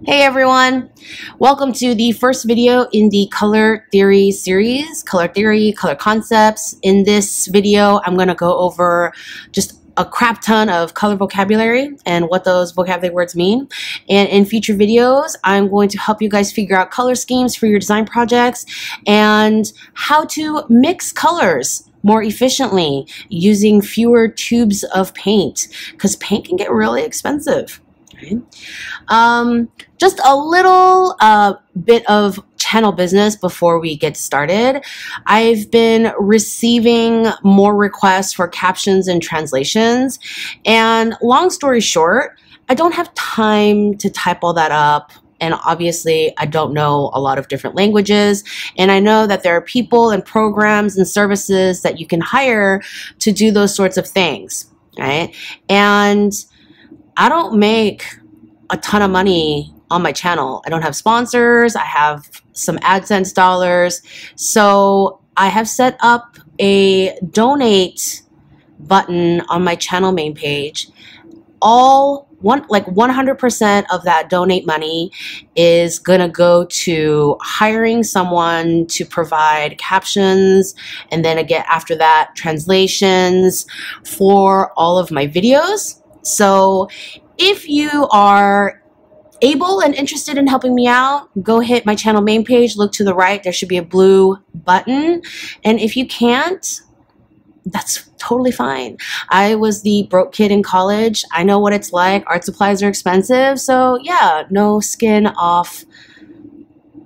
Hey everyone, welcome to the first video in the color theory series, color theory, color concepts. In this video, I'm going to go over just a crap ton of color vocabulary and what those vocabulary words mean. And in future videos, I'm going to help you guys figure out color schemes for your design projects and how to mix colors more efficiently using fewer tubes of paint, because paint can get really expensive. Just a little bit of channel business before we get started. I've been receiving more requests for captions and translations, and long story short, I don't have time to type all that up. And obviously, I don't know a lot of different languages. And I know that there are people and programs and services that you can hire to do those sorts of things, right? And I don't make a ton of money on my channel. I don't have sponsors. I have some AdSense dollars. So I have set up a donate button on my channel main page. Like 100% of that donate money is gonna go to hiring someone to provide captions, and then again after that translations for all of my videos. So if you are able and interested in helping me out, go hit my channel main page, look to the right, there should be a blue button. And if you can't, that's totally fine. I was the broke kid in college. I know what it's like. Art supplies are expensive. So yeah, no skin off.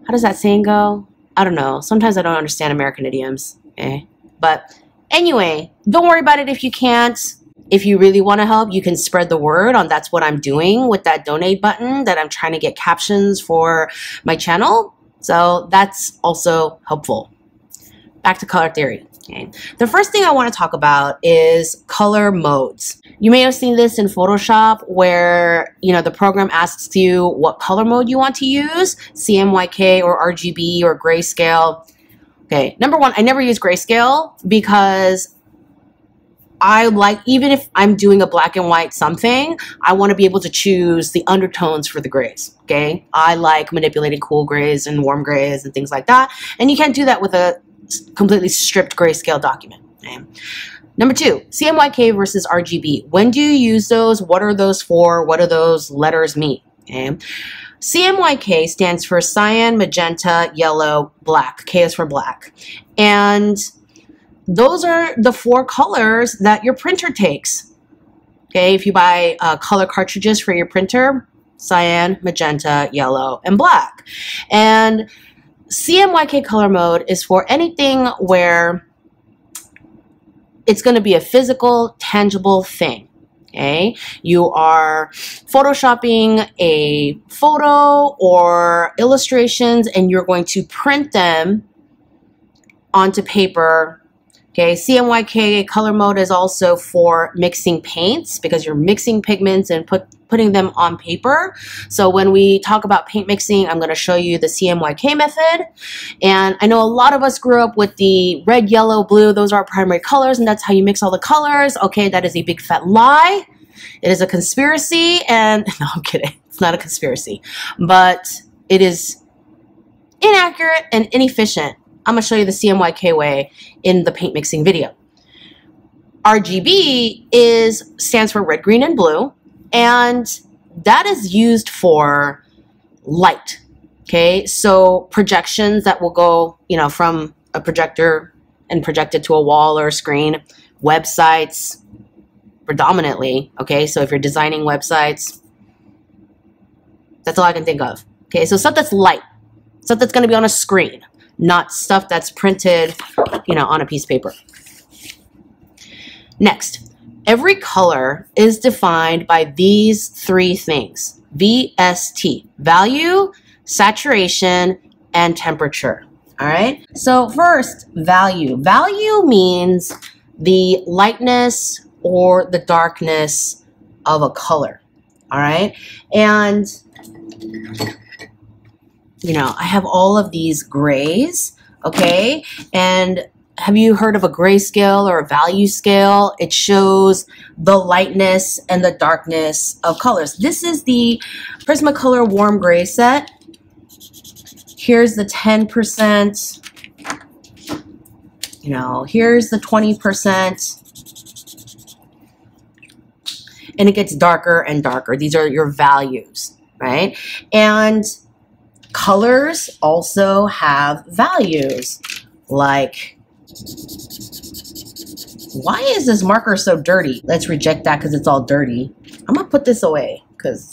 How does that saying go? I don't know. Sometimes I don't understand American idioms. But anyway, don't worry about it if you can't. If you really want to help, you can spread the word on that's what I'm doing with that donate button, that I'm trying to get captions for my channel. So that's also helpful. Back to color theory. Okay. The first thing I want to talk about is color modes. You may have seen this in Photoshop where, the program asks you what color mode you want to use, CMYK or RGB or grayscale. Okay, number one, I never use grayscale because even if I'm doing a black and white something, I want to be able to choose the undertones for the grays, okay? I like manipulating cool grays and warm grays and things like that, and you can't do that with a completely stripped grayscale document, okay? Number two, CMYK versus RGB. When do you use those? What are those for? What do those letters mean, okay? CMYK stands for cyan, magenta, yellow, black. K is for black. And those are the four colors that your printer takes. Okay, if you buy color cartridges for your printer, cyan, magenta, yellow, and black. And CMYK color mode is for anything where it's going to be a physical, tangible thing. Okay, you are photoshopping a photo or illustrations, and you're going to print them onto paper. Okay, CMYK color mode is also for mixing paints because you're mixing pigments and putting them on paper. So when we talk about paint mixing, I'm going to show you the CMYK method. And I know a lot of us grew up with the red, yellow, blue. Those are our primary colors, and that's how you mix all the colors. Okay, that is a big fat lie. It is a conspiracy, and no, I'm kidding. It's not a conspiracy, but it is inaccurate and inefficient. I'm going to show you the CMYK way in the paint mixing video. RGB stands for red, green, and blue, and that is used for light. Okay, so projections that will go, from a projector and projected to a wall or a screen, websites predominantly. Okay, so if you're designing websites, that's all I can think of. Okay, so stuff that's light, stuff that's going to be on a screen, not stuff that's printed, on a piece of paper. Next, every color is defined by these three things. VST, value, saturation, and temperature. All right? So first, value. Value means the lightness or the darkness of a color. All right? And I have all of these grays, okay? And have you heard of a grayscale or a value scale? It shows the lightness and the darkness of colors. This is the Prismacolor Warm Gray set. Here's the 10%. You know, here's the 20%. And it gets darker and darker. These are your values, right? And colors also have values. Like, why is this marker so dirty? Let's reject that because it's all dirty. I'm gonna put this away because,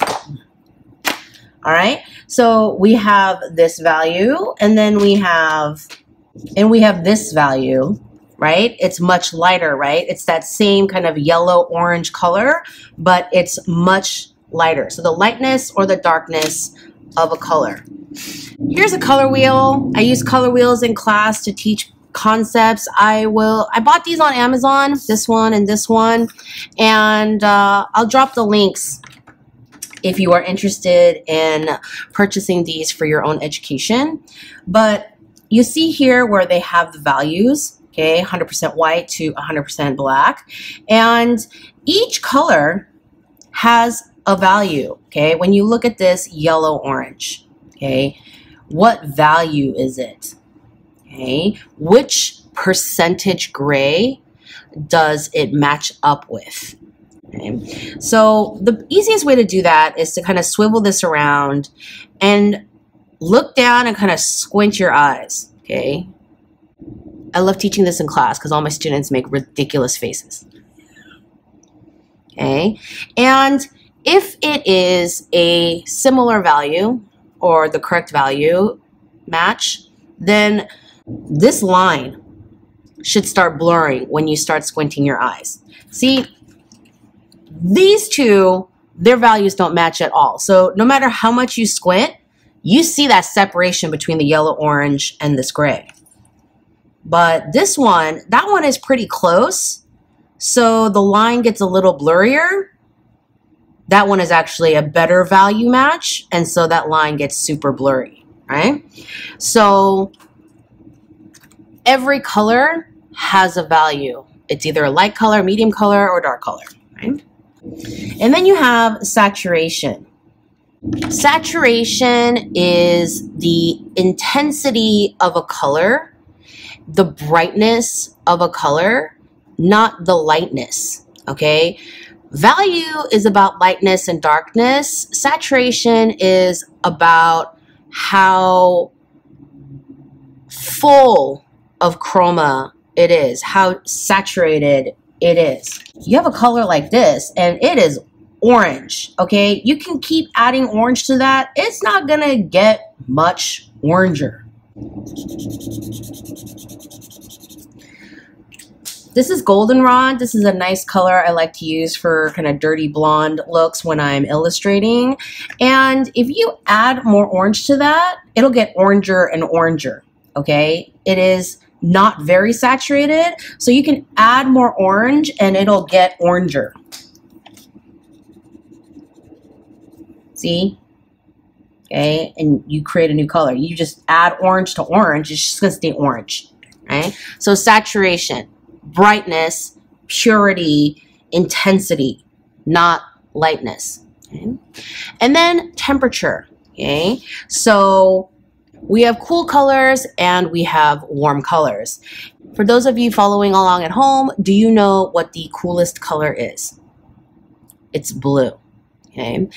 all right. So we have this value, and then we have this value, right? It's much lighter, right? It's that same kind of yellow-orange color, but it's much lighter. So the lightness or the darkness of a color. Here's a color wheel. I use color wheels in class to teach concepts. I bought these on Amazon, this one and this one, and I'll drop the links if you are interested in purchasing these for your own education. But you see here where they have the values, okay, 100% white to 100% black. And each color has a value, okay? When you look at this yellow-orange, okay, what value is it? Okay, which percentage gray does it match up with? Okay. So the easiest way to do that is to kind of swivel this around and look down and kind of squint your eyes, okay? I love teaching this in class because all my students make ridiculous faces. Okay, and if it is a similar value or the correct value match, then this line should start blurring when you start squinting your eyes. See, these two, their values don't match at all. So no matter how much you squint, you see that separation between the yellow-orange and this gray. But this one, that one is pretty close. So the line gets a little blurrier. That one is actually a better value match. And so that line gets super blurry, right? So every color has a value. It's either a light color, medium color, or dark color, right? And then you have saturation. Saturation is the intensity of a color, the brightness of a color, not the lightness, okay? Value is about lightness and darkness. Saturation is about how full of chroma it is, how saturated it is. You have a color like this and it is orange, okay? You can keep adding orange to that. It's not gonna get much oranger. This is goldenrod. This is a nice color I like to use for kind of dirty blonde looks when I'm illustrating. And if you add more orange to that, it'll get oranger and oranger, okay? It is not very saturated, so you can add more orange and it'll get oranger. See? Okay, and you create a new color. You just add orange to orange, it's just gonna stay orange, right? So saturation, brightness, purity, intensity, not lightness. Okay? And then temperature, okay? So we have cool colors and we have warm colors. For those of you following along at home, do you know what the coolest color is? It's blue. Okay.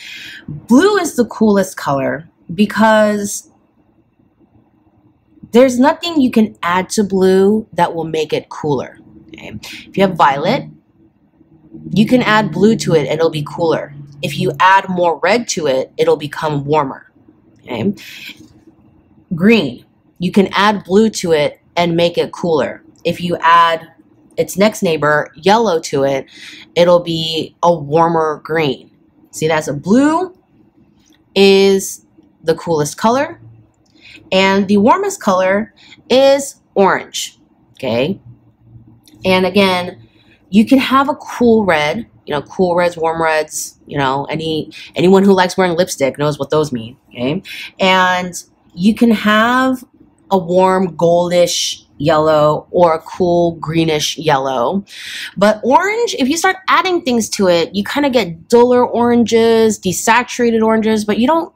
Blue is the coolest color because there's nothing you can add to blue that will make it cooler. Okay. If you have violet, you can add blue to it and it'll be cooler. If you add more red to it, it'll become warmer. Okay. Green, you can add blue to it and make it cooler. If you add its next neighbor, yellow, to it, it'll be a warmer green. See, that's a blue is the coolest color, and the warmest color is orange, okay? And again, you can have a cool red, you know, cool reds, warm reds, you know, anyone who likes wearing lipstick knows what those mean, okay? And you can have a warm goldish yellow or a cool greenish yellow. But orange, if you start adding things to it, you kind of get duller oranges, desaturated oranges, but you don't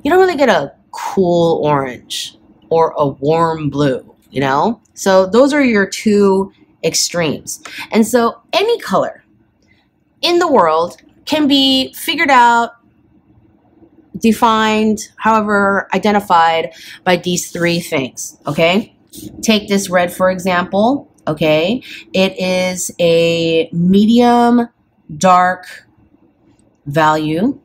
really get a cool orange or a warm blue, you know? So those are your two extremes. And so any color in the world can be figured out, defined, however, identified by these three things, okay? Take this red, for example, okay? It is a medium dark value.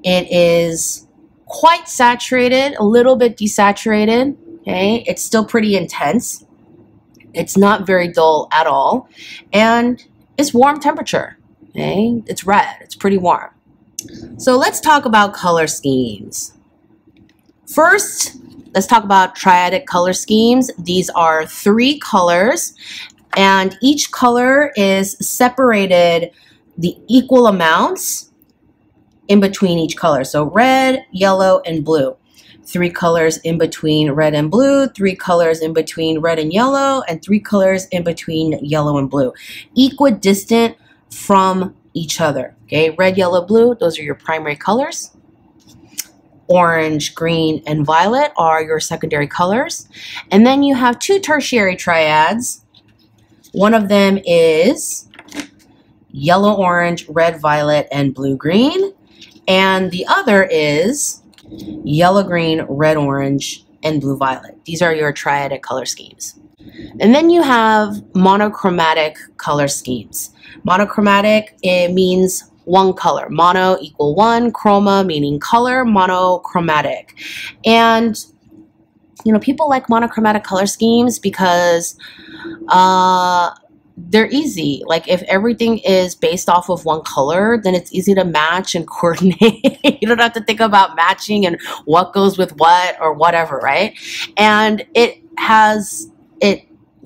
It is quite saturated, a little bit desaturated, okay? It's still pretty intense. It's not very dull at all. And it's warm temperature, okay? It's red, it's pretty warm. So let's talk about color schemes. First, let's talk about triadic color schemes. These are 3 colors, and each color is separated the equal amounts in between each color. So red, yellow, and blue. 3 colors in between red and blue, 3 colors in between red and yellow, and 3 colors in between yellow and blue. Equidistant from each other. Okay, red, yellow, blue, those are your primary colors. Orange, green, and violet are your secondary colors. And then you have 2 tertiary triads. One of them is yellow, orange, red, violet, and blue, green. And the other is yellow, green, red, orange, and blue, violet. These are your triadic color schemes. And then you have monochromatic color schemes. Monochromatic, it means one color. Mono equal one, chroma meaning color, monochromatic. And, you know, people like monochromatic color schemes because they're easy. Like if everything is based off of one color, then it's easy to match and coordinate. You don't have to think about matching and what goes with what or whatever, right? And it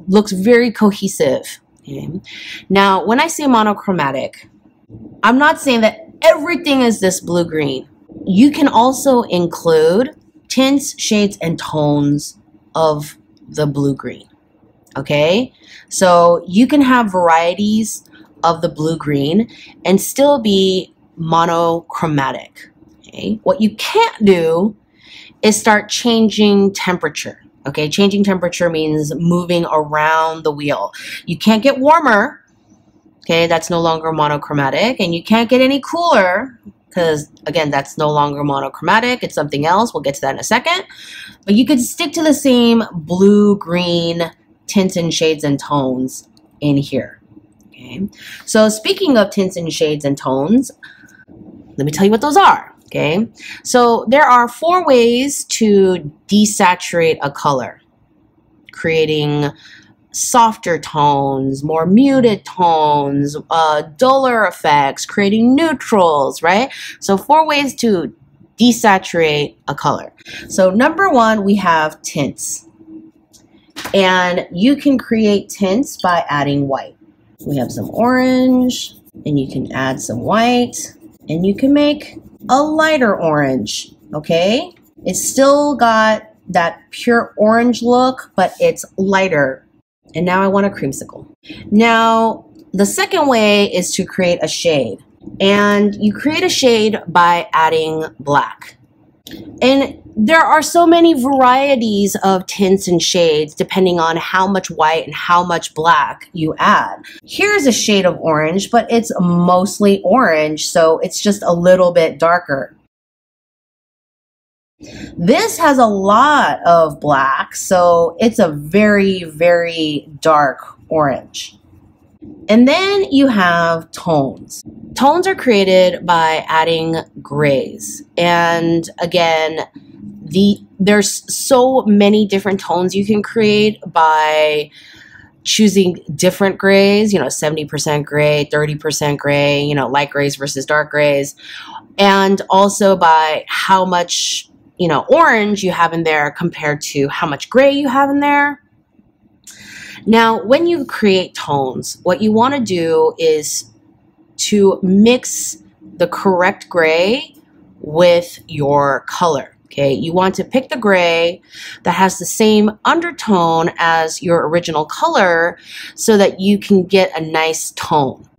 looks very cohesive. Okay? Now, when I say monochromatic, I'm not saying that everything is this blue-green. You can also include tints, shades, and tones of the blue-green. Okay? So you can have varieties of the blue-green and still be monochromatic. Okay? What you can't do is start changing temperature. Okay? Changing temperature means moving around the wheel. You can't get warmer. Okay, that's no longer monochromatic, and you can't get any cooler because, again, that's no longer monochromatic. It's something else. We'll get to that in a second. But you could stick to the same blue-green tints and shades and tones in here. Okay, so speaking of tints and shades and tones, let me tell you what those are. Okay, so there are 4 ways to desaturate a color, creating softer tones, more muted tones, duller effects, creating neutrals, right? So 4 ways to desaturate a color. So number 1, we have tints. And you can create tints by adding white. We have some orange, and you can add some white, and you can make a lighter orange, okay? It's still got that pure orange look, but it's lighter. And now I want a creamsicle. Now, the second way is to create a shade. And you create a shade by adding black. And there are so many varieties of tints and shades depending on how much white and how much black you add. Here's a shade of orange, but it's mostly orange, so it's just a little bit darker. This has a lot of black, so it's a very, very dark orange. And then you have tones. Tones are created by adding grays. And again, there's so many different tones you can create by choosing different grays, 70% gray, 30% gray, light grays versus dark grays. And also by how much orange you have in there compared to how much gray you have in there. Now, when you create tones, what you want to do is to mix the correct gray with your color. Okay, you want to pick the gray that has the same undertone as your original color so that you can get a nice tone.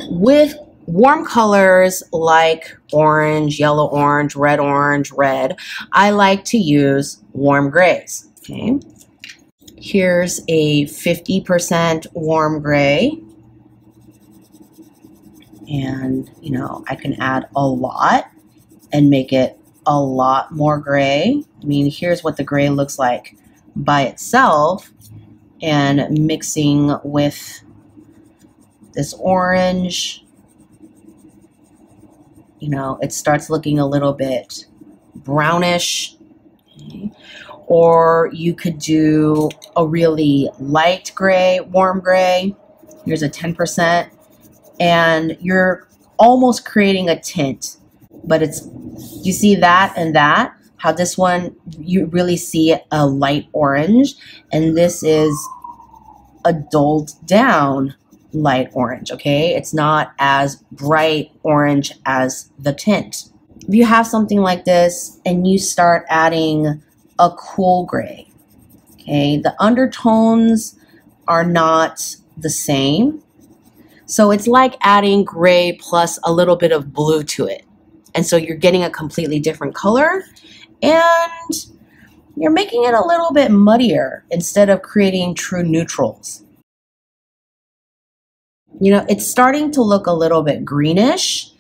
With warm colors like orange, yellow orange, red, I like to use warm grays. Okay, here's a 50% warm gray. And, you know, I can add a lot and make it a lot more gray. I mean, here's what the gray looks like by itself, and mixing with this orange, you know, it starts looking a little bit brownish. Okay. Or you could do a really light gray, warm gray. Here's a 10%, and you're almost creating a tint, but it's, you see that and that, how this one, you really see a light orange, and this is a dulled down light orange, okay? It's not as bright orange as the tint. If you have something like this and you start adding a cool gray, okay, the undertones are not the same. So it's like adding gray plus a little bit of blue to it. And so you're getting a completely different color, and you're making it a little bit muddier instead of creating true neutrals. You know, it's starting to look a little bit greenish.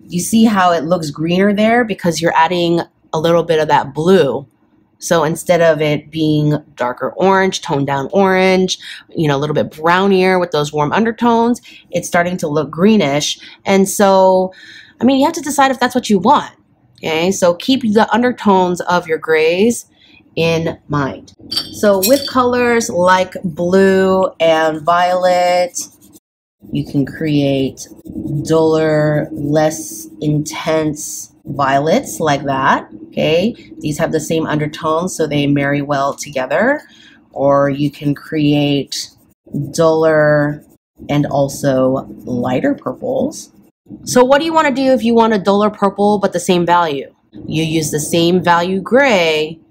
You see how it looks greener there because you're adding a little bit of that blue. So instead of it being darker orange, toned down orange, you know, a little bit brownier with those warm undertones, it's starting to look greenish. And so, I mean, you have to decide if that's what you want. Okay, so keep the undertones of your grays in mind. So with colors like blue and violet, you can create duller, less intense violets like that. Okay, these have the same undertones, so they marry well together. Or you can create duller and also lighter purples. So what do you want to do if you want a duller purple but the same value? You use the same value gray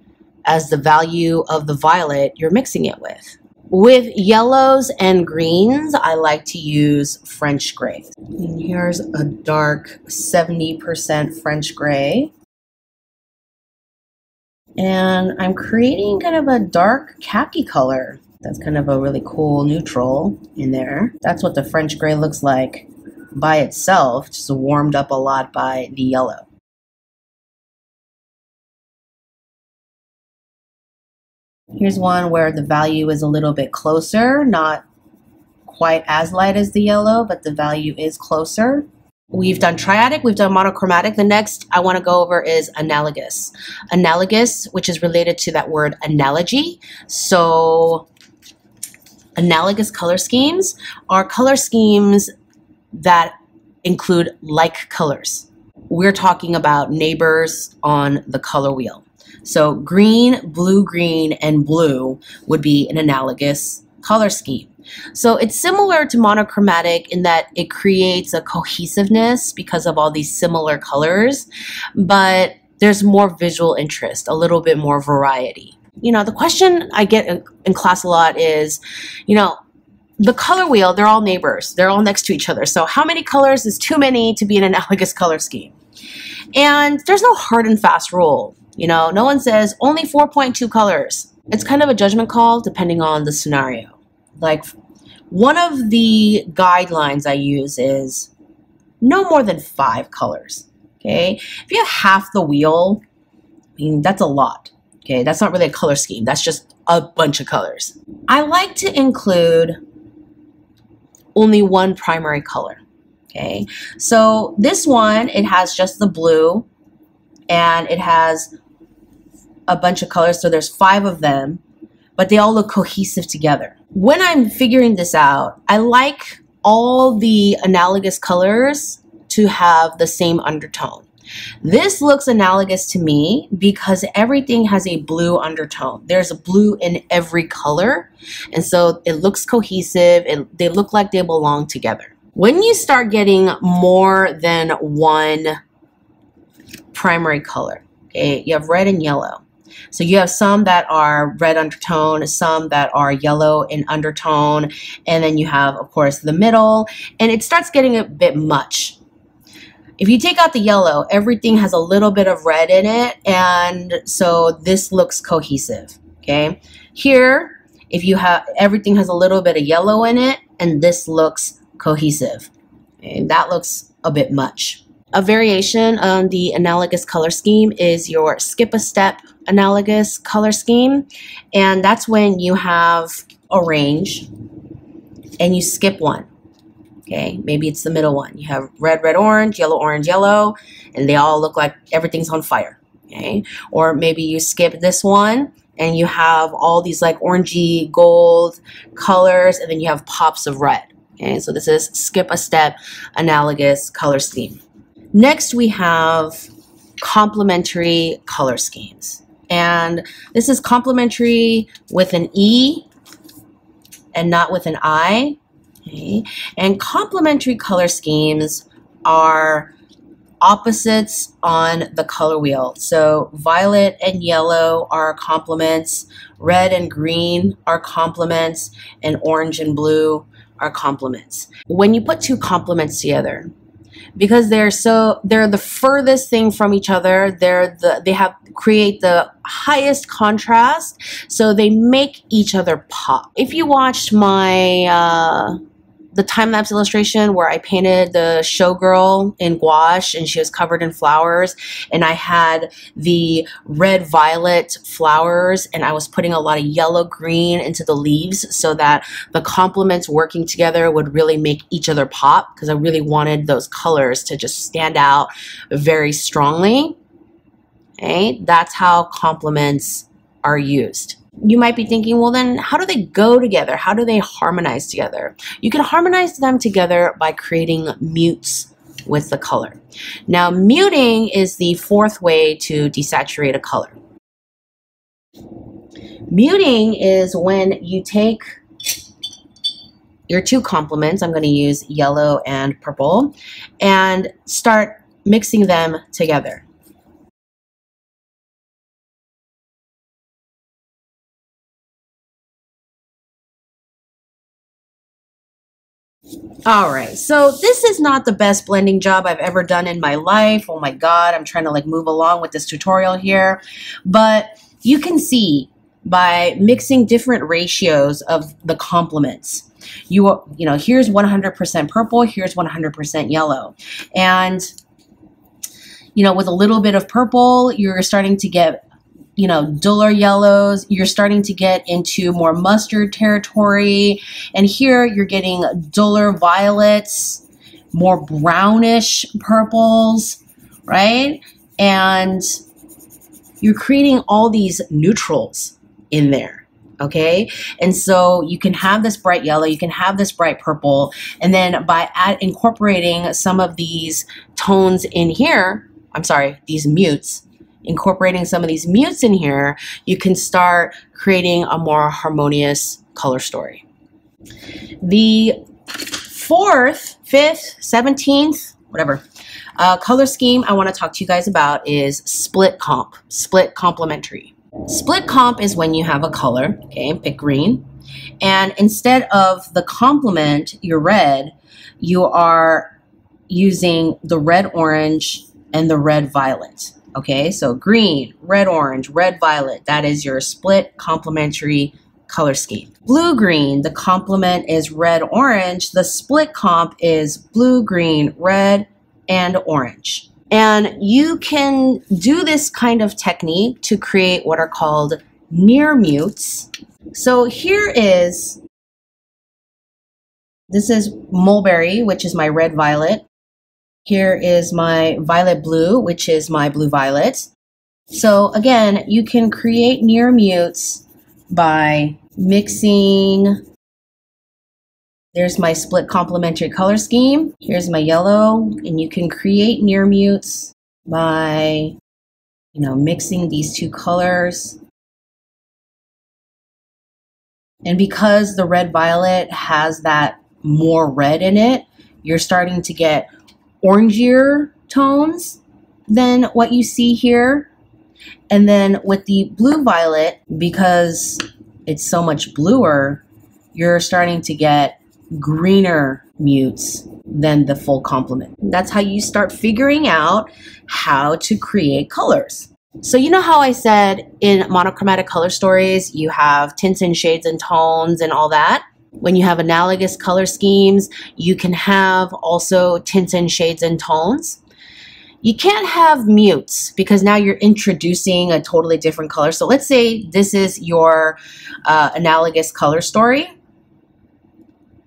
as the value of the violet you're mixing it with. With yellows and greens, I like to use French gray. And here's a dark 70% French gray. And I'm creating kind of a dark khaki color. That's kind of a really cool neutral in there. That's what the French gray looks like by itself, just warmed up a lot by the yellow. Here's one where the value is a little bit closer, not quite as light as the yellow, but the value is closer. We've done triadic, we've done monochromatic. The next I want to go over is analogous. Analogous, which is related to that word analogy. So analogous color schemes are color schemes that include like colors. We're talking about neighbors on the color wheel. So green, and blue would be an analogous color scheme. So it's similar to monochromatic in that it creates a cohesiveness because of all these similar colors, but there's more visual interest, a little bit more variety. You know, the question I get in class a lot is, you know, the color wheel, they're all neighbors. They're all next to each other. So how many colors is too many to be an analogous color scheme? And there's no hard and fast rule. You know, no one says only 4.2 colors. It's kind of a judgment call depending on the scenario. Like, one of the guidelines I use is no more than 5 colors. Okay, if you have half the wheel, I mean, that's a lot. Okay, that's not really a color scheme. That's just a bunch of colors. I like to include only one primary color. Okay, so this one, it has just the blue, and it has a bunch of colors, so there's 5 of them, but they all look cohesive together. When I'm figuring this out, I like all the analogous colors to have the same undertone. This looks analogous to me because everything has a blue undertone. There's a blue in every color, and so it looks cohesive, and they look like they belong together. When you start getting more than one primary color, Okay, you have red and yellow. So you have some that are red undertone, some that are yellow in undertone, and then you have, of course, the middle, and it starts getting a bit much. If you take out the yellow, everything has a little bit of red in it, and so this looks cohesive, okay? Here, if you have, everything has a little bit of yellow in it, and this looks cohesive. And that looks a bit much. A variation on the analogous color scheme is your skip a step analogous color scheme, and that's when you have a range and you skip one. Okay, maybe it's the middle one. You have red, red, orange, yellow, and they all look like everything's on fire. Okay, or maybe you skip this one and you have all these like orangey gold colors, and then you have pops of red. Okay, so this is skip a step analogous color scheme. Next, we have complementary color schemes. And this is complementary with an E and not with an I. Okay. And complementary color schemes are opposites on the color wheel. So violet and yellow are complements, red and green are complements, and orange and blue are complements. When you put two complements together, because they're the furthest thing from each other, they create the highest contrast, so they make each other pop. If you watched my the time-lapse illustration where I painted the showgirl in gouache and she was covered in flowers, and I had the red violet flowers and I was putting a lot of yellow green into the leaves so that the complements working together would really make each other pop, because I really wanted those colors to just stand out very strongly. Okay, that's how complements are used. You might be thinking, well, then how do they go together? How do they harmonize together? You can harmonize them together by creating mutes with the color. Now, muting is the fourth way to desaturate a color. Muting is when you take your two complements, I'm going to use yellow and purple, and start mixing them together. All right, so this is not the best blending job I've ever done in my life. Oh my God, I'm trying to like move along with this tutorial here. But you can see by mixing different ratios of the complements, you know, here's 100% purple, here's 100% yellow. And, you know, with a little bit of purple, you're starting to get, you know, duller yellows. You're starting to get into more mustard territory. And here you're getting duller violets, more brownish purples, right? And you're creating all these neutrals in there, okay? And so you can have this bright yellow, you can have this bright purple, and then by incorporating some of these tones in here, I'm sorry, these mutes, incorporating some of these mutes in here, you can start creating a more harmonious color story. The fourth, fifth, 17th, whatever, color scheme I want to talk to you guys about is split comp, split complementary. Split comp is when you have a color, okay, pick green, and instead of the complement, your red, you are using the red orange and the red violet. Okay, so green, red, orange, red, violet, that is your split complementary color scheme. Blue, green, the complement is red, orange. The split comp is blue, green, red, and orange. And you can do this kind of technique to create what are called near mutes. So here is, this is mulberry, which is my red, violet. Here is my violet blue, which is my blue violet. So again, you can create near mutes by mixing. There's my split complementary color scheme. Here's my yellow, and you can create near mutes by, you know, mixing these two colors. And because the red violet has that more red in it, you're starting to get orangier tones than what you see here. And then with the blue violet, because it's so much bluer, you're starting to get greener mutes than the full complement. That's how you start figuring out how to create colors. So you know how I said in monochromatic color stories, you have tints and shades and tones and all that? When you have analogous color schemes, you can have also tints and shades and tones. You can't have mutes because now you're introducing a totally different color. So let's say this is your analogous color story.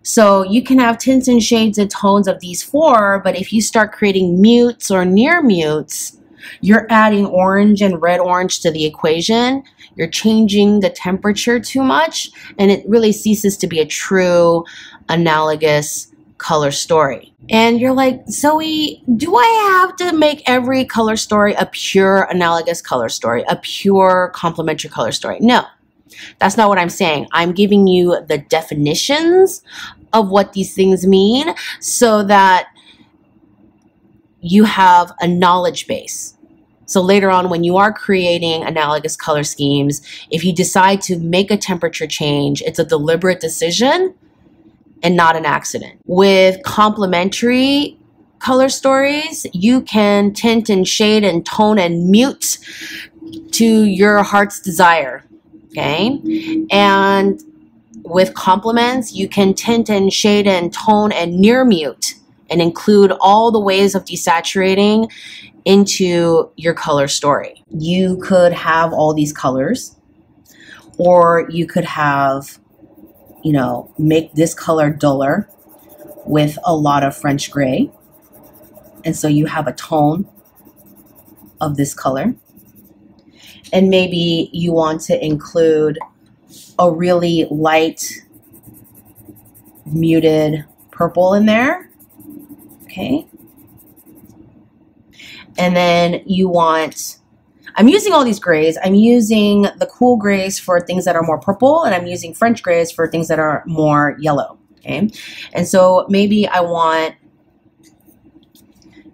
So you can have tints and shades and tones of these four, but if you start creating mutes or near mutes, you're adding orange and red orange to the equation. You're changing the temperature too much, and it really ceases to be a true analogous color story. And you're like, Zoe, do I have to make every color story a pure analogous color story, a pure complementary color story? No, that's not what I'm saying. I'm giving you the definitions of what these things mean so that you have a knowledge base. So later on, when you are creating analogous color schemes, if you decide to make a temperature change, it's a deliberate decision and not an accident. With complementary color stories, you can tint and shade and tone and mute to your heart's desire, okay? And with complements, you can tint and shade and tone and near mute and include all the ways of desaturating into your color story. You could have all these colors, or you could have, you know, make this color duller with a lot of French gray. And so you have a tone of this color. And maybe you want to include a really light muted purple in there. Okay. And then you want, I'm using all these grays. I'm using the cool grays for things that are more purple, and I'm using French grays for things that are more yellow. Okay. And so maybe I want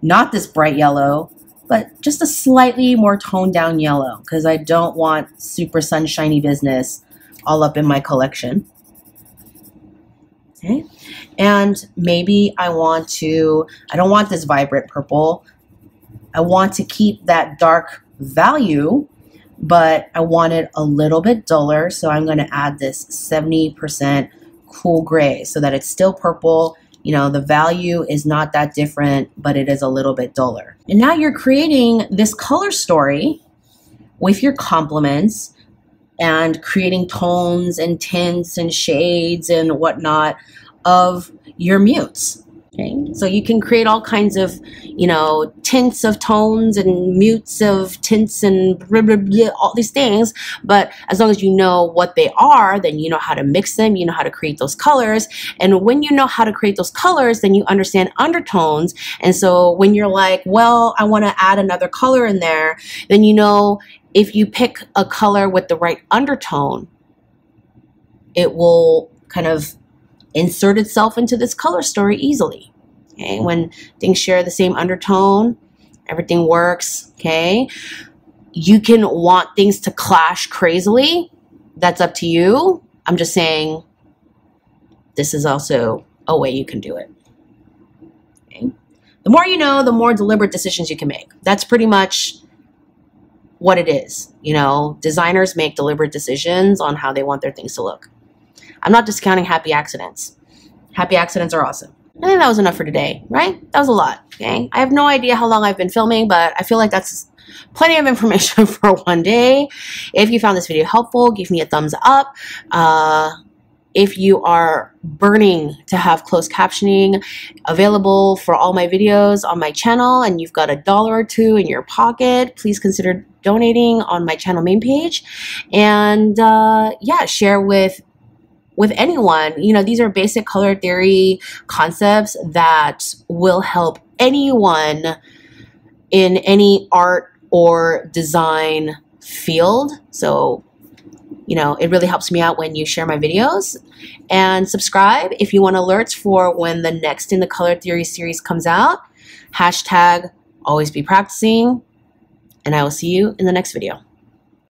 not this bright yellow, but just a slightly more toned down yellow, because I don't want super sunshiny business all up in my collection. Okay. And maybe I don't want this vibrant purple. I want to keep that dark value, but I want it a little bit duller. So I'm going to add this 70% cool gray so that it's still purple. You know, the value is not that different, but it is a little bit duller. And now you're creating this color story with your complements and creating tones and tints and shades and whatnot of your mutes. Okay. So you can create all kinds of, you know, tints of tones and mutes of tints and blah, blah, blah, all these things. But as long as you know what they are, then you know how to mix them. You know how to create those colors. And when you know how to create those colors, then you understand undertones. And so when you're like, well, I want to add another color in there, then you know if you pick a color with the right undertone, it will kind of insert itself into this color story easily. Okay, when things share the same undertone, everything works. Okay, you can want things to clash crazily. That's up to you. I'm just saying this is also a way you can do it. Okay, the more you know, the more deliberate decisions you can make. That's pretty much what it is. You know, designers make deliberate decisions on how they want their things to look. I'm not discounting happy accidents. Happy accidents are awesome. I think that was enough for today, right? That was a lot, okay? I have no idea how long I've been filming, but I feel like that's plenty of information for one day. If you found this video helpful, give me a thumbs up. If you are burning to have closed captioning available for all my videos on my channel and you've got $1 or $2 in your pocket, please consider donating on my channel main page. And yeah, share with anyone. You know, these are basic color theory concepts that will help anyone in any art or design field. So, you know, it really helps me out when you share my videos. And subscribe if you want alerts for when the next in the color theory series comes out. Hashtag always be practicing. and I will see you in the next video.